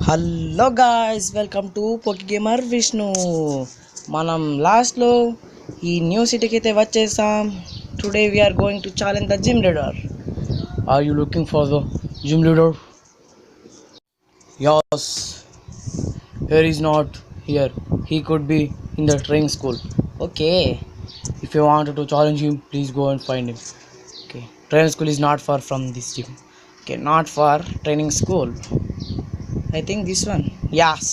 Hello guys, welcome to Pokegamer Vishnu. మనం లాస్ట్లో ఈ న్యూ సిటీకి అయితే వచ్చేసాం. Today we are going to challenge the gym leader. Are you looking for the gym leader? Yes, here is not here. He could be in the training school. Okay, if you wanted to challenge him, please go and find him. Okay, training school is not far from this gym. Okay, not far training school. I think this one. Yes,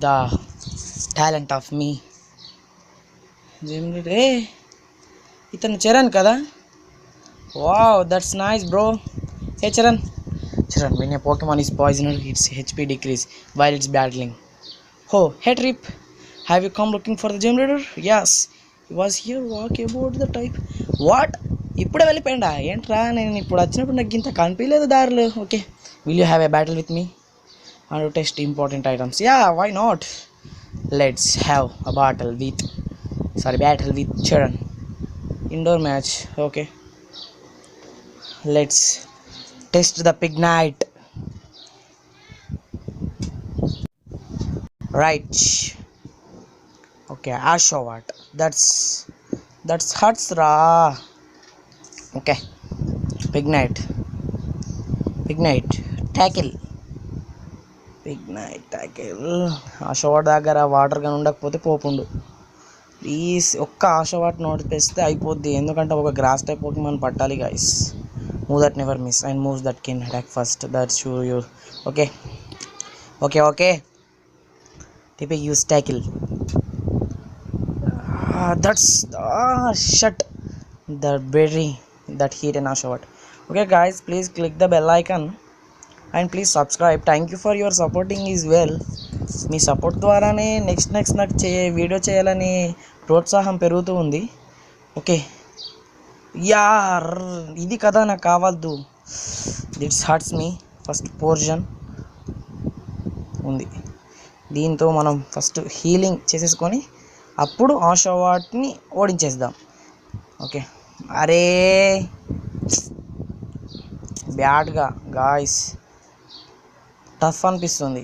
the talent of me. Gym leader. Hey, ఇతను చరణ్ కదా? Wow, that's nice, bro. Hey, Charan. Charan, when a Pokemon is poisoned, its HP decrease while it's battling. Oh, hey, Trip. Have you come looking for the gym leader? Yes. He was here. Walk about the type. What? ఇప్పుడే వెళ్ళిపోయిందా? ఏంట్రా, నేను ఇప్పుడు వచ్చినప్పుడు నాకు ఇంత కనిపించలేదు దారిలో. Okay, will you have a battle with me? And to test important items. Yeah, why not? Let's have a battle with Charan. Indoor match. Okay, let's test the Pignite. Right. Okay, Ashovat. That's hurts ra. Okay, Pignite. Tackle. Pignite tackle. ఆశవాట్ దగ్గర water కానీ ఉండకపోతే పోపుండు. Please ఒక్క ఆశవాట్ నోటిపేస్తే అయిపోద్ది, ఎందుకంటే ఒక grass type Pokemon పట్టాలి guys. Move that never miss and moves that can attack first. That's you. Okay Tepig use tackle. That's shut the berry that hit an Ashawat. Okay guys, please click the bell icon and please subscribe. Thank you for your supporting as well. Me support ద్వారానే next నాకు video చేయాలని ప్రోత్సాహం పెరుగుతూ ఉంది. Okay, యార్ ఇది కదా నాకు కావద్దు. This hurts me. First portion ఉంది, దీంతో మనం ఫస్ట్ హీలింగ్ చేసేసుకొని అప్పుడు ఆషావాట్ని ఓడించేద్దాం. ఓకే, అరే బ్యాడ్గా గాయస్, టఫ్ అనిపిస్తుంది.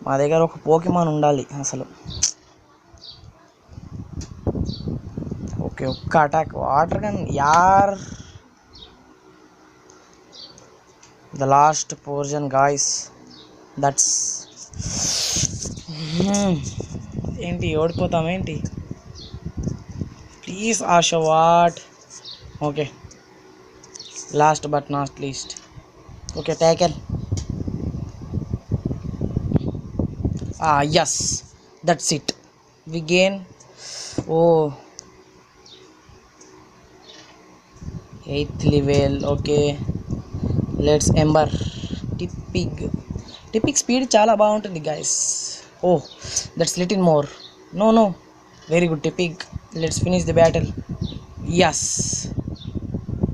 మా దగ్గర ఒక పోకిమాన్ ఉండాలి అసలు. ఓకే, ఒక్క attack water gun. Your the last portion guys. That's ఏంటి, ఓడిపోతామేంటి? ప్లీజ్ ఆషావాట్. Okay, last but not least. Okay, tackle. Yes, that's it. We gain 8th level. Okay, let's Ember. Tippig speed చాలా బాగుంటుంది guys. Oh, that's little more. No, very good Tippig. Let's finish the battle. Yes,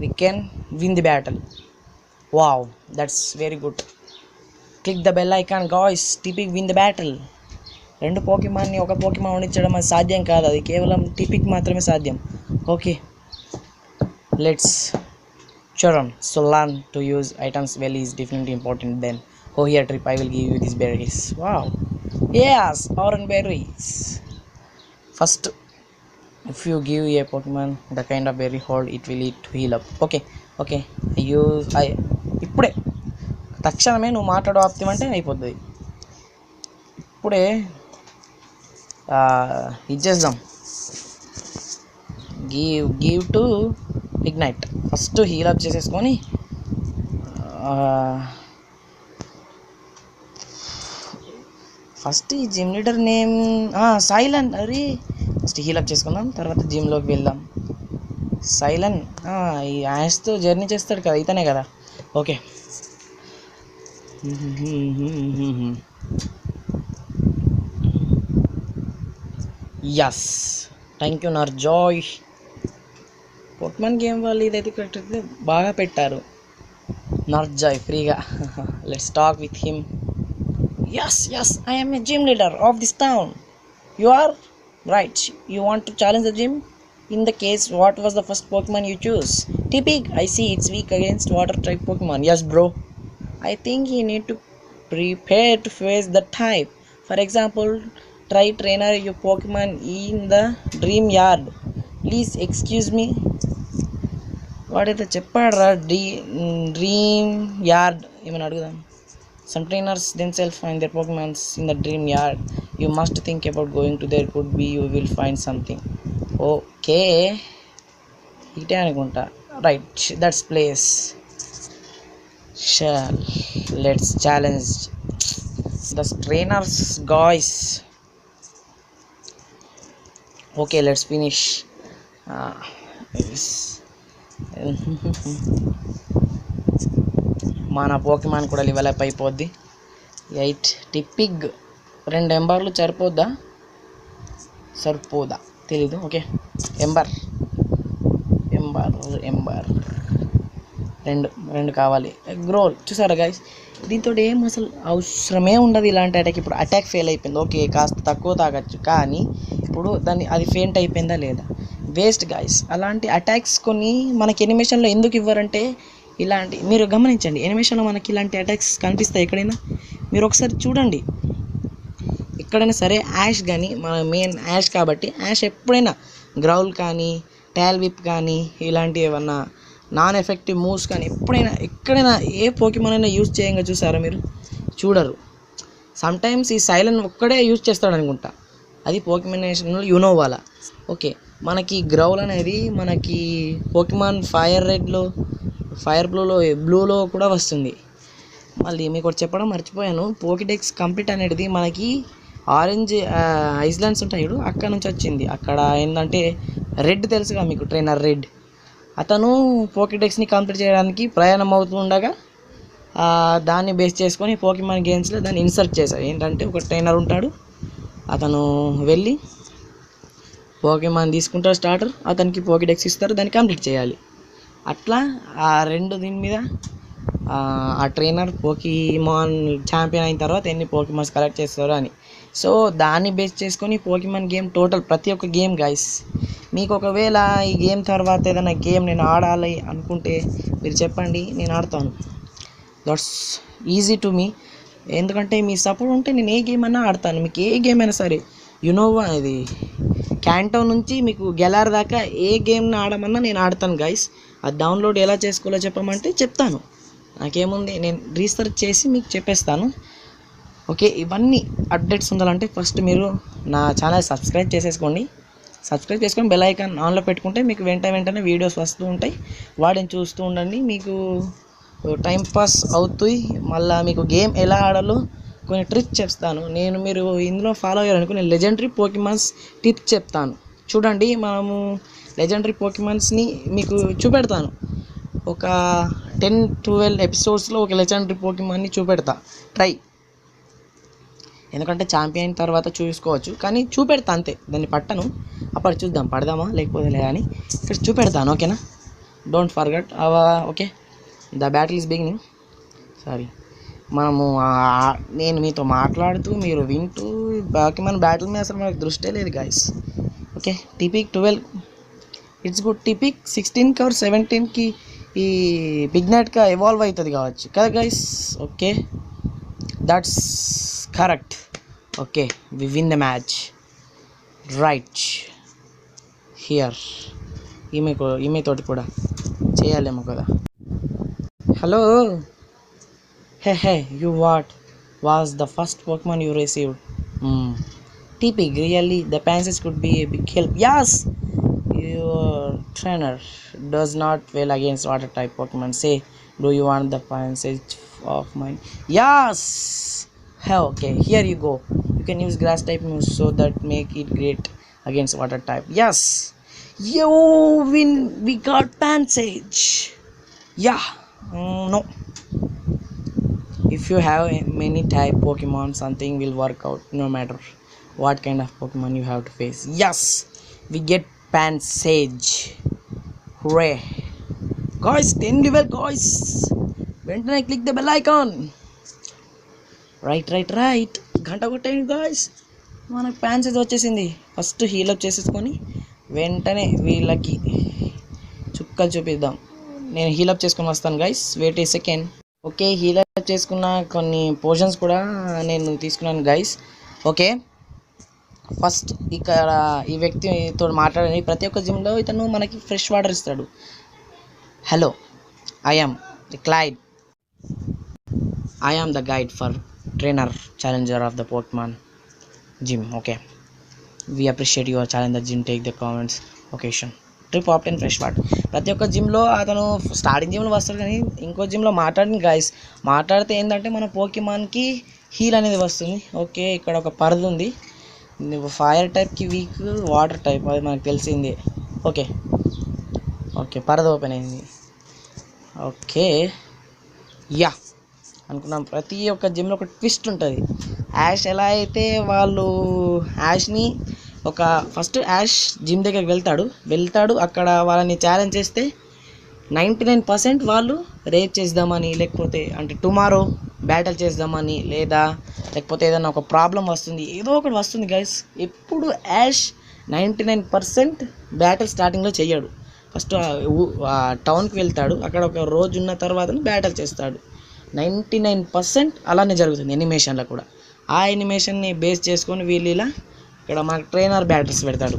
we can win the battle. Wow, that's very good. Click the bell icon guys. Tippig win the battle. రెండు పోకిమాన్ని ఒక Pokemon ఓడించడం అది సాధ్యం కాదు, అది కేవలం టిపిక్ మాత్రమే సాధ్యం. Okay, let's Charan. So learn to use items well is definitely important. Then here Trip, I will give you these berries. Wow, yes, orange berries. First, if you give a Pokemon the kind of berry hold, it will eat to heal up. Okay, ఇప్పుడే తక్షణమే నువ్వు మాట్లాడు ఆపుతామంటే అయిపోతుంది. ఇప్పుడే ఇచ్చేద్దాం. Give to ignite. First heal up చేసేసుకొని first ఈ gym leader name సైలన్. అరే ఫస్ట్ హీల్ అప్ చేసుకుందాం, తర్వాత జిమ్లోకి వెళ్దాం. సైలన్ ఈ యాష్తో జర్నీ చేస్తాడు కదా, ఇతనే కదా. Okay, yes, thank you nurse Joy. Pokemon game వాళ్ళు ఇదైతే కరెక్ట్ అయితే బాగా పెట్టారు. నర్జాయ్ ఫ్రీగా. Let's talk with him. Yes, I am a gym leader of this town. You are? Right. You want to challenge the gym? In the case, what was the first Pokemon you choose? Tippig. I see it's weak against water type Pokemon. Yes, bro. I think he need to Prepare to face the type. For example, try trainer your Pokemon in the dream yard. Please excuse me. వాడైతే చెప్పాడరా dream yard ఏమైనా అడుగుదాం. Some trainers themselves find their Pokemons in the dream yard. You must think about going to there. Could be you will find something. Okay. ఇటే అనుకుంటా. Right, that's place. Shall let's challenge the trainers, guys. Okay, let's finish. మన Pokemon కూడా level up అయిపోద్ది. 8 టిపిగ్ 2 ఎంబర్లు సరిపోదా తెలీదు. Okay, ఎంబర్ రెండు కావాలి. గ్రోల్ చూసారా guys, దీంతో ఏం అసలు అవసరమే ఉండదు ఇలాంటి అటాక్. ఇప్పుడు అటాక్ ఫెయిల్ అయిపోయింది, ఓకే కాస్త తక్కువ తాగచ్చు, కానీ ఇప్పుడు అది ఫెయింట్ అయిపోయిందా లేదా, వేస్ట్ గైస్. అలాంటి అటాక్స్ కొన్ని మనకి ఎనిమేషన్లో ఎందుకు ఇవ్వరంటే, ఇలాంటి మీరు గమనించండి, ఎనిమేషన్లో మనకి ఇలాంటి అటాక్స్ కనిపిస్తాయి ఎక్కడైనా, మీరు ఒకసారి చూడండి. ఎక్కడైనా సరే యాష్ కానీ, మన మెయిన్ యాష్ కాబట్టి యాష్ ఎప్పుడైనా గ్రౌల్ కానీ టైల్ విప్ కానీ ఇలాంటి ఏమన్నా నాన్ ఎఫెక్టివ్ మూవ్స్ కానీ ఎక్కడైనా ఏ పోకిమాన్ అయినా యూజ్ చేయంగా చూసారా మీరు, చూడరు. సమ్టైమ్స్ ఈ సైలెంట్ ఒక్కడే యూజ్ చేస్తాడు అనుకుంటా, అది పోకిమానేషన్లో యునోవాలా. ఓకే, మనకి గ్రౌల్ అనేది మనకి పోకిమాన్ ఫైర్ రెడ్లో, ఫైర్ బ్లూలో కూడా వస్తుంది. మళ్ళీ మీకు ఒకటి చెప్పడం మర్చిపోయాను, పోకిడెక్స్ కంప్లీట్ అనేది మనకి ఆరెంజ్ ఐస్లాండ్స్ ఉంటాయి చూడు, అక్కడ నుంచి వచ్చింది. అక్కడ ఏంటంటే రెడ్ తెలుసుగా మీకు, ట్రైనర్ రెడ్, అతను పోకిడెక్స్ని కంప్లీట్ చేయడానికి ప్రయాణం అవుతూ ఉండగా దాన్ని బేస్ చేసుకొని పోకిమాన్ గేమ్స్లో దాన్ని ఇన్సర్ట్ చేశారు. ఏంటంటే ఒక ట్రైనర్ ఉంటాడు, అతను వెళ్ళి పోకిమాన్ తీసుకుంటాడు స్టార్టర్, అతనికి పోకిడెక్స్ ఇస్తారు, దాన్ని కంప్లీట్ చేయాలి. అట్లా ఆ దీని మీద ఆ ట్రైనర్ పోకిమాన్ ఛాంపియన్ అయిన తర్వాత ఎన్ని పోకిమాన్స్ కలెక్ట్ చేస్తారు అని. సో దాన్ని బేస్ చేసుకొని పోకిమాన్ గేమ్ టోటల్ ప్రతి ఒక్క గేమ్ గైస్. మీకు ఒకవేళ ఈ గేమ్ తర్వాత ఏదైనా గేమ్ నేను ఆడాలి అనుకుంటే మీరు చెప్పండి, నేను ఆడతాను. దట్స్ ఈజీ టు మీ, ఎందుకంటే మీ సపోర్ట్ ఉంటే నేను ఏ గేమ్ అయినా ఆడతాను. మీకు ఏ గేమ్ అయినా సరే, యునోవా ఇది క్యాంటో నుంచి మీకు గెలార్ దాకా ఏ గేమ్ని ఆడమన్నా నేను ఆడతాను గైస్. అది డౌన్లోడ్ ఎలా చేసుకోవాలో చెప్పమంటే చెప్తాను, నాకేముంది, నేను రీసెర్చ్ చేసి మీకు చెప్పేస్తాను. ఓకే, ఇవన్నీ అప్డేట్స్ ఉండాలంటే ఫస్ట్ మీరు నా ఛానల్ సబ్స్క్రైబ్ చేసుకొని బెల్ ఐకాన్ ఆన్లో పెట్టుకుంటే మీకు వెంటనే వీడియోస్ వస్తూ ఉంటాయి, వాటిని చూస్తూ ఉండండి. మీకు టైం పాస్ అవుతాయి. మళ్ళీ మీకు గేమ్ ఎలా ఆడాలో కొన్ని ట్రిక్స్ చెప్తాను నేను, మీరు ఇందులో ఫాలో అయ్యారనుకో నేను లెజెండరీ పోకిమాన్స్ టిప్స్ చెప్తాను. చూడండి, మనము లెజెండరీ పోకిమాన్స్ని మీకు చూపెడతాను. ఒక 10-12 ఎపిసోడ్స్లో ఒక లెజెండరీ పోకిమాన్ని చూపెడతా, ట్రై. ఎందుకంటే ఛాంపియన్ తర్వాత చూసుకోవచ్చు, కానీ చూపెడతా అంతే, దాన్ని పట్టను. అప్పుడు చూద్దాం పడదామా లేకపోతే లేదా అని ఇక్కడ చూపెడతాను. ఓకేనా, don't forget. Okay, the battle is beginning. Sorry, నేను మీతో మాట్లాడుతూ మీరు వింటూ పోకిమాన్ బ్యాటిల్ మీద అసలు మనకు దృష్టే లేదు guys. Okay, Tepig 12 it's good. Tepig 16కి ఆర్ 17కి ఈ బిగ్నైట్గా ఎవాల్వ్ అవుతుంది కావచ్చు కదా guys. Okay, that's correct. Okay, we win the match. Right here, ఈమెతోటి కూడా చేయాలేమో కదా. Hello, hey you what was the first Pokemon you received? T-Pig, really? The passage could be a big help. Yes! Your trainer does not well against water type Pokemon. Say, do you want the passage of mine? Yes! Hey, okay, here you go. You can use grass type moves so that make it great against water type. Yes! Yo, we got passage. Yeah. No. If you have many type Pokemon, something will work out no matter what kind of Pokemon you have to face. Yes, we get passage. Hooray guys, 10 level guys. వెంటనే click the bell icon. Right గంట కొట్టండి guys, మనకు passage వచ్చేసింది. First హీలప్ చేసేసుకొని వెంటనే వీళ్ళకి చుక్కలు చూపిద్దాం. నేను హీలప్ చేసుకొని వస్తాను గైస్, వెయిట్ ఏ సెకండ్. ఓకే, హీలర్ చేసుకున్న కొన్ని పోర్షన్స్ కూడా నేను తీసుకున్నాను గైస్. ఓకే, ఫస్ట్ ఇక్కడ ఈ వ్యక్తితో మాట్లాడని ప్రతి ఒక్క జిమ్లో ఇతను మనకి ఫ్రెష్ వాటర్ ఇస్తాడు. Hello, I'm the Clyde, I'm the guide for trainer challenger of the Pokemon gym. Okay, we appreciate your challenge the gym take the comments occasion trip obtain fresh water. ప్రతి ఒక్క జిమ్లో అతను starting జిమ్లో వస్తాడు, కానీ ఇంకో జిమ్లో మాట్లాడింది గైస్. మాట్లాడితే ఏంటంటే మన పోకీమాన్కి హీల్ అనేది వస్తుంది. ఓకే, ఇక్కడ ఒక పరిధి ఉంది. ఫైర్ టైప్కి వీక్, వాటర్ టైప్ అది మనకు తెలిసింది. ఓకే ఓకే, పరిధి ఓపెన్ అయింది. ఓకే యా అనుకున్నాం. ప్రతి ఒక్క జిమ్లో ఒక ట్విస్ట్ ఉంటుంది. యాష్ ఎలా అయితే వాళ్ళు యాష్ని ఫస్ట్ యాష్ జిమ్ దగ్గరికి వెళ్తాడు అక్కడ వాళ్ళని ఛాలెంజ్ చేస్తే 99% వాళ్ళు రేప్ చేద్దామని, లేకపోతే అంటే టుమారో బ్యాటిల్ చేద్దామని, లేకపోతే ఏదైనా ఒక ప్రాబ్లం వస్తుంది, ఏదో ఒకటి వస్తుంది గైస్. ఎప్పుడు యాష్ 99% బ్యాటిల్ స్టార్టింగ్లో చెయ్యడు. ఫస్ట్ టౌన్కి వెళ్తాడు, అక్కడ ఒక రోజు ఉన్న తర్వాత బ్యాటిల్ చేస్తాడు. 99% అలానే జరుగుతుంది ఎనిమేషన్లో కూడా. ఆ ఎనిమేషన్ని బేస్ చేసుకొని వీళ్ళు ఇలా ఇక్కడ మనకు ట్రైనర్ బ్యాటర్స్ పెడతాడు.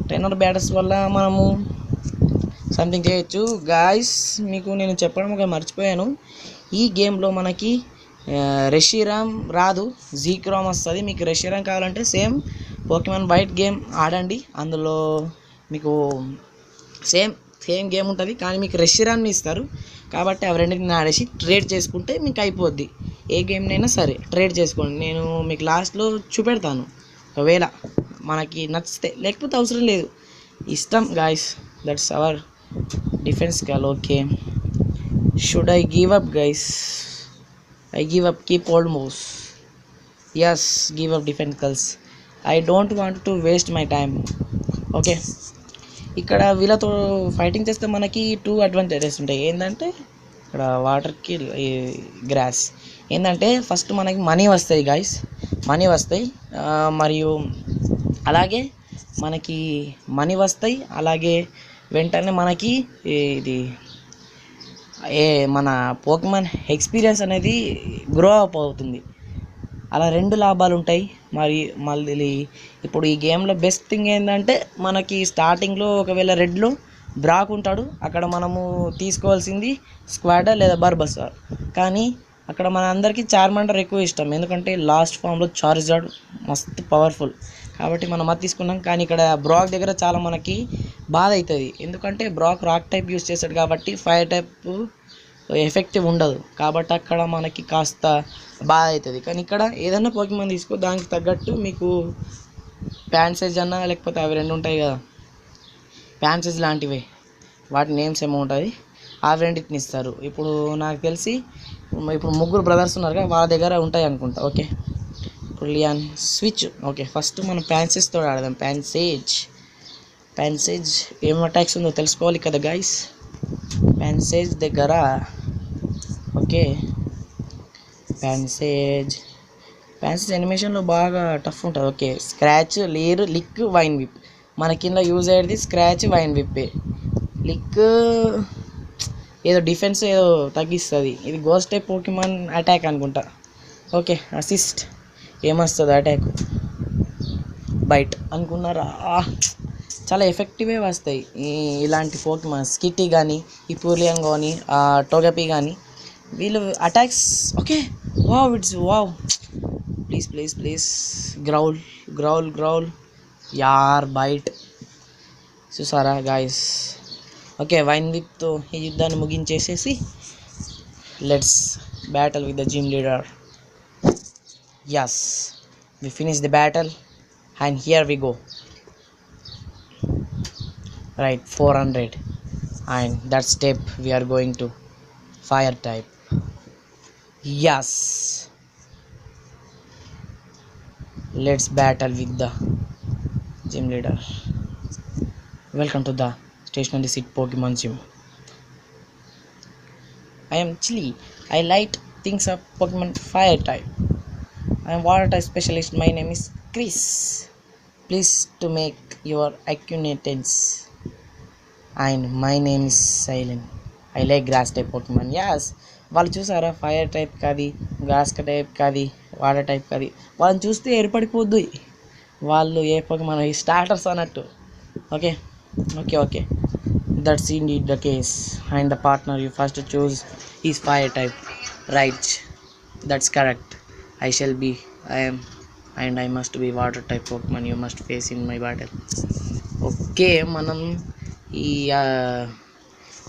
ట్రైనర్ బ్యాటర్స్ వల్ల మనము సంథింగ్ చేయొచ్చు గాయస్. మీకు నేను చెప్పడం ఒక మర్చిపోయాను, ఈ గేమ్లో మనకి రెషిరామ్ రాదు, జీక్రామ్ వస్తుంది. మీకు రెషిరామ్ కావాలంటే సేమ్ పోకీమాన్ వైట్ గేమ్ ఆడండి, అందులో మీకు సేమ్ గేమ్ ఉంటుంది, కానీ మీకు రెషిరామ్ని ఇస్తారు. కాబట్టి అవి రెండింటిని ఆడేసి ట్రేడ్ చేసుకుంటే మీకు అయిపోద్ది. ఏ గేమ్నైనా సరే ట్రేడ్ చేసుకోండి, నేను మీకు లాస్ట్లో చూపెడతాను. ఒకవేళ మనకి నచ్చితే, లేకపోతే అవసరం లేదు, ఇష్టం guys. That's our defence curl. Okay, should I give up guys? I give up, keep old moves. Yes, give up defence curls. I don't want to waste my time. Okay, ఇక్కడ వీళ్ళతో ఫైటింగ్ చేస్తే మనకి 2 advantages ఉంటాయి. ఏంటంటే ఇక్కడ వాటర్కి gross ఏంటంటే first మనకి మనీ వస్తాయి గాయస్, మనీ వస్తాయి. మరియు అలాగే మనకి మనీ వస్తాయి, అలాగే వెంటనే మనకి ఇది మన పోకీమాన్ ఎక్స్పీరియన్స్ అనేది గ్రో అప్ అవుతుంది. అలా 2 లాభాలు ఉంటాయి. మళ్ళీ ఇప్పుడు ఈ గేమ్లో బెస్ట్ థింగ్ ఏంటంటే మనకి స్టార్టింగ్లో ఒకవేళ రెడ్లో బ్రాక్ ఉంటాడు, అక్కడ మనము తీసుకోవాల్సింది స్క్వాడర్ లేదా బర్బసార్. కానీ అక్కడ మన అందరికీ చార్మాండర్ ఎక్కువ ఇష్టం, ఎందుకంటే లాస్ట్ ఫామ్లో చార్జర్డ్ మస్తు పవర్ఫుల్, కాబట్టి మనం అది తీసుకున్నాం. కానీ ఇక్కడ బ్రాక్ దగ్గర చాలా మనకి బాధ అవుతుంది, ఎందుకంటే బ్రాక్ రాక్ టైప్ యూస్ చేస్తాడు కాబట్టి ఫైర్ టైప్ ఎఫెక్టివ్ ఉండదు, కాబట్టి అక్కడ మనకి కాస్త బాధ అవుతుంది. కానీ ఇక్కడ ఏదన్నా పోకీమాన్ తీసుకో, దానికి తగ్గట్టు మీకు ప్యాన్సేజ్ అన్నా, లేకపోతే అవి 2 ఉంటాయి కదా ప్యాన్సేజ్ లాంటివి, వాటి నేమ్స్ ఏమో ఉంటుంది, ఆ రెండింటిని ఇస్తారు. ఇప్పుడు నాకు తెలిసి ఇప్పుడు 3 బ్రదర్స్ ఉన్నారు కదా, వాళ్ళ దగ్గర ఉంటాయి అనుకుంటా. ఓకే, ఇప్పుడు లియాన్ స్విచ్. ఓకే, ఫస్ట్ మనం ప్యాన్సేజ్తో ఆడదాం. ప్యాన్సేజ్ ఏం అటాక్స్ ఉందో తెలుసుకోవాలి కదా గైస్. ప్యాన్సేజ్ దగ్గర ఓకే, ప్యాన్సేజ్ యానిమేషన్లో బాగా టఫ్ ఉంటుంది. ఓకే, స్క్రాచ్, లేరు, లిక్, వైన్ విప్. మన కింద యూజ్ అయ్యేది స్క్రాచ్, వైన్ విప్పే. లిక్ ఏదో డిఫెన్స్ ఏదో తగ్గిస్తుంది, ఇది గోస్ట్ టైప్ పోకీమాన్ అటాక్ అనుకుంటా. ఓకే, అసిస్ట్ ఏమొస్తుంది అటాక్, బైట్ అనుకున్నారా? చాలా ఎఫెక్టివే వస్తాయి ఇలాంటి పోకీమాన్. స్కిటీ కానీ, ఈ పూర్లియన్ కానీ, టోగపీ కానీ, వీళ్ళు attacks. Okay, wow, it's wow. Please growl యార్, బైట్. చూసారా గాయస్? ఓకే, వైన్ విప్తో ఈ యుద్ధాన్ని ముగించేసేసి let's battle with the gym leader. yes, we finish the battle and here we go. Right, 400, and that step we are going to fire type. Yes, let's battle with the gym leader. Welcome to the stationary seat Pokemon gym. I am Chili. I light things up Pokemon fire type. I am water type specialist. My name is Chris. Please to make your acquaintance. And my name is Silent. I like grass type Pokemon. Yes, వాళ్ళు చూసారా fire type కాది, grass type కాది, water type కాది, వాళ్ళని చూస్తే ఏర్పడిపోద్ది. వాళ్ళు ఏ మన స్టార్టర్స్ అన్నట్టు. Okay okay okay that's indeed the case. And the partner you first choose is fire type. Right, that's correct. I shall be, I am and I must be water type Pokemon you must face in my battle. Okay మనం ఈ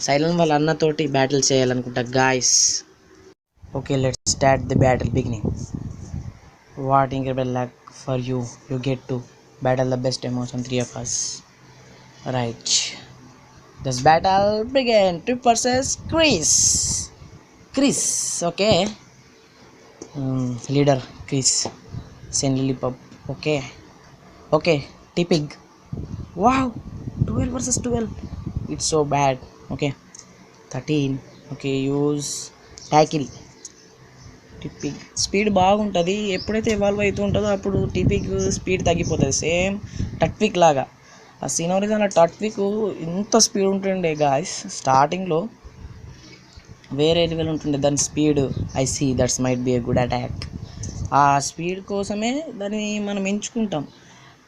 silent వాళ్ళ అన్నతోటి battle చేయాలనుకుంటా guys. Okay let's start the battle beginning. What incredible luck for you, you get to battle the best emotion three of us. Right, this battle begin. Trip versus Chris. Okay, leader Chris, Saint Lillipup. Okay, T-Pig. Wow, 12 versus 12. It's so bad. Okay, 13. Okay, use Tackle. T-Pig speed బాగుంటుంది. ఎప్పుడైతే evolve అవుతూ ఉంటుందో అప్పుడు T-Pig speed తగ్గిపోతుంది. Same టట్విక్ లాగా. ఆ సినోరిజన్ టట్విక్ ఇంత speed ఉంటుండే గాయస్. స్టార్టింగ్లో వేరే లెవెల్ ఉంటుండే దాని speed. I see that's might be a good attack. ఆ స్పీడ్ కోసమే దాన్ని మనం ఎంచుకుంటాం.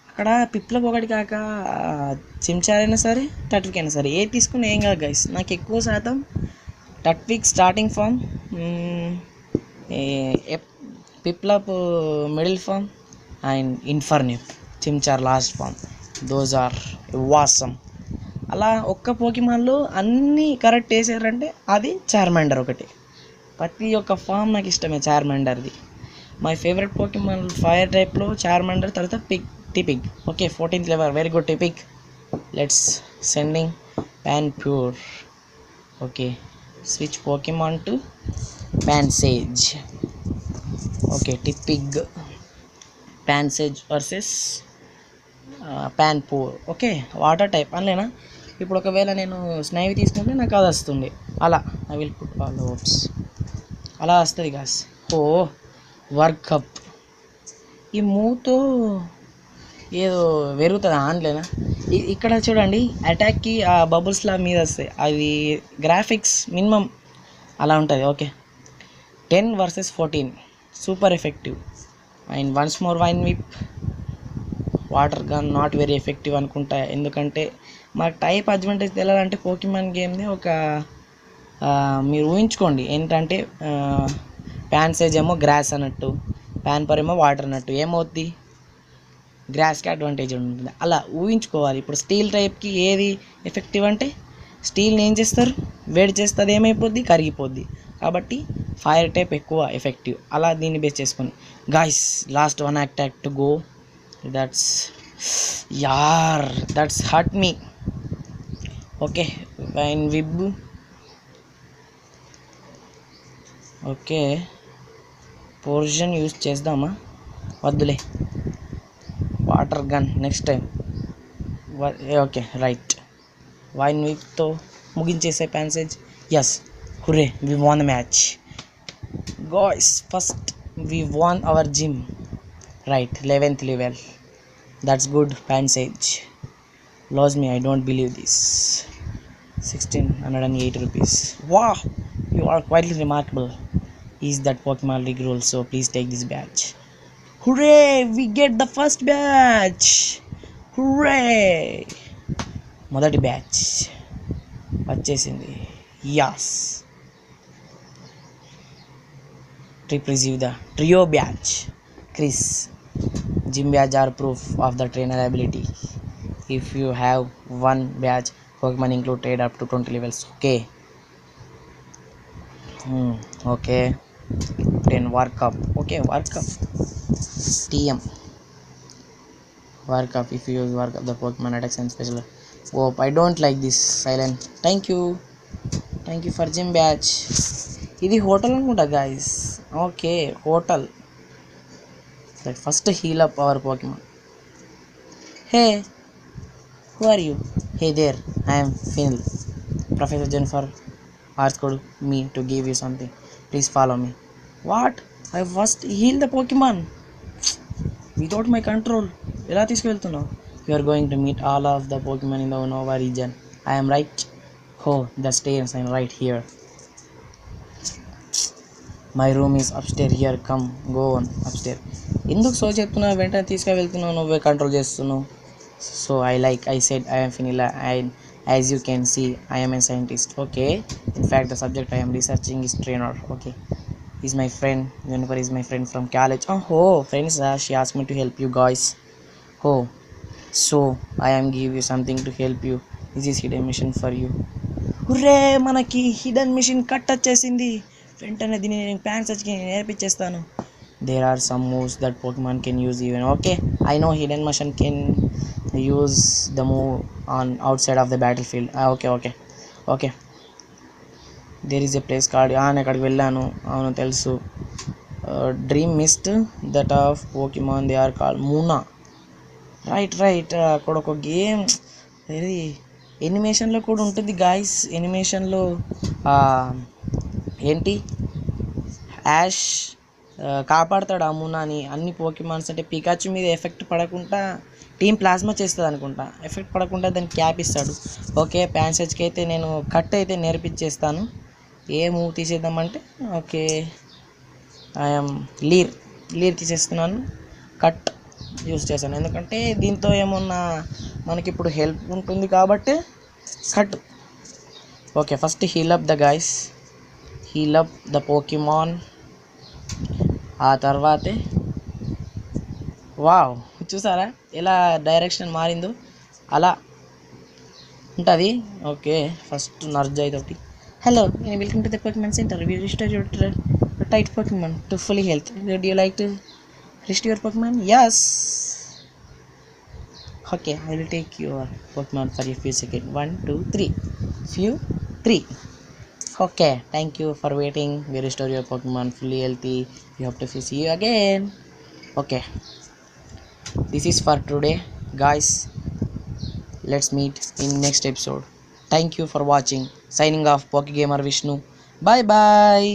అక్కడ పిప్లకు ఒకటి కాక చెంచారైనా సరే టట్విక్ అయినా సరే ఏ తీసుకుని ఏం కాదు గైస్. నాకు ఎక్కువ శాతం Turtwig starting form, Piplup middle form and Infernape Chimchar last form. Those are awesome. అలా ఒక్క పోకిమాన్లో అన్నీ కరెక్ట్ వేసారంటే అది చార్మాండర్ ఒకటి. ప్రతి ఒక్క ఫామ్ నాకు ఇష్టమే చార్మాండర్ది. మై ఫేవరెట్ పోకిమాన్ ఫైర్ టైప్లో చార్మాండర్, తర్వాత T-Pig. Okay 14th level, very good T-Pig. Let's sending Panpure. Okay switch Pokemon to Pansage. Okay T-Pig Pansage versus Panpure. Okay water type అనలేనా. ఇప్పుడు ఒకవేళ నేను స్నైవ్ తీసుకుంటే నాకు అది వస్తుంది. అలా I will put all the hopes. అలా వస్తుంది గాస్. Work up. ఈ మూతో ఏదో పెరుగుతుంది ఆన్లేనా. ఇక్కడ చూడండి అటాక్కి ఆ బబుల్స్లా మీద వస్తాయి. అది గ్రాఫిక్స్ మినిమం అలా ఉంటుంది. Okay 10 versus 14 super effective. And once more wine whip. Water gun not very effective అనుకుంటా. ఎందుకంటే మాకు టైప్ అడ్వాంటేజ్ తెలియాలంటే పోకిమాన్ గేమ్ని ఒక మీరు ఊహించుకోండి. ఏంటంటే ప్యాన్సేజ్ ఏమో గ్రాస్ అన్నట్టు, ప్యాన్పర్ ఏమో వాటర్ అన్నట్టు. ఏమవుద్ది, గ్రాస్కి అడ్వాంటేజ్ ఉంటుంది. అలా ఊహించుకోవాలి. ఇప్పుడు స్టీల్ టైప్కి ఏది ఎఫెక్టివ్ అంటే స్టీల్ని ఏం చేస్తారు, వేడి చేస్తుంది, ఏమైపోద్ది, కరిగిపోద్ది. కాబట్టి ఫైర్ టైప్ ఎక్కువ ఎఫెక్టివ్. అలా దీన్ని బేస్ చేసుకొని guys last one attack to go. That's hurt me. Okay vine whip. Okay portion use చేద్దామా, వద్దులే. Water gun next time. Okay right, vine విప్తో ముగించేసే Pansage. Yes, hurray, we won the match guys. First we won our gym. Right, 11th level. That's good. Pansage loves me, I don't believe this. 1608 rupees. Wow, you are quite remarkable. Is that Pokemon League rule, so please take this badge. Hooray, we get the first badge. Hooray, మొదటి badge వచ్చేసింది. Yes, receive the trio badge. Chris, gym badge are proof of the trainer ability. If you have one badge, Pokemon include trade up to 20 levels. Okay. Okay. 10 work up. Okay, work up. TM. Work up. If you use work up, the Pokemon attacks and special. Oh, I don't like this. Silent. Thank you for gym badge. ఇది hotel అనుకుంటా guys. Okay, hotel. Let first heal up our Pokemon. Hey, who are you? Hey there, I am Phil. Professor Jennifer asked me to give you something. Please follow me. What? I first heal the Pokemon without my control. ఎలా తీసుకెళ్తున్నావు? You are going to meet all of the Pokemon in the Unova region. I am right. Oh, the stairs are right here. My room is upstair here come go on upstair. ఎందుకు so చెప్తున్నావు, వెంటనే తీసుకువెళ్తున్నావు, నువ్వే control చేస్తున్నావు. So I said I am Finila and as you can see I am a scientist. Okay, in fact the subject I am researching is trainer. Okay, he's my friend. Jennifer is my friend from college. Oh friends, she asked me to help you guys. Oh, so I am give you something to help you. This is hidden mission for you. హుర్రే, మనకి hidden mission cut వచ్చేసింది. వెంటనే దీన్ని నేను ప్లాన్ సర్చ్కి నేర్పించేస్తాను. There are some moves that Pokemon can use even. Okay, I know hidden mission can use the move on outside of the battle field. Okay there is a place card. నేను అక్కడికి వెళ్ళాను, అవును తెలుసు. Dream mist that of Pokemon they are called Munna. Right అక్కడ ఒక game ఇది ఎనిమేషన్లో కూడా ఉంటుంది గాయస్. ఎనిమేషన్లో ఏంటి యాష్ కాపాడుతాడు ఆ మూనాని. అన్ని పోకెమాన్స్ అంటే పికాచు మీద ఎఫెక్ట్ పడకుండా టీమ్ ప్లాస్మా చేస్తుంది అనుకుంటా, ఎఫెక్ట్ పడకుండా దానికి క్యాప్ ఇస్తాడు. ఓకే, ప్యాన్సెజ్కి అయితే నేను కట్ అయితే నేర్పించేస్తాను. ఏ మూవ్ తీసేద్దామంటే ఓకే ఐఎమ్ లీర్ తీసేస్తున్నాను, కట్ యూస్ చేశాను. ఎందుకంటే దీంతో ఏమన్నా మనకి ఇప్పుడు హెల్ప్ ఉంటుంది కాబట్టి cut. Okay, first heal up the Pokemon. ఆ తర్వాతే వావ్, చూసారా ఎలా డైరెక్షన్ మారిందో, అలా ఉంటుంది. ఓకే, ఫస్ట్ నర్జాయ్ తోటి hello welcome to the Pokemon centre. We restore your టైట్ Pokemon to fully health. Do you like to restore your Pokemon? Yes. Okay, I will take your Pokemon for a few seconds. 1, 2, 3. Few 3. Okay, thank you for waiting. We restore your Pokemon fully healthy. We hope to see you again. Okay, this is for today, guys. Let's meet in next episode. Thank you for watching. Signing off, Pokegamer Vishnu. Bye bye.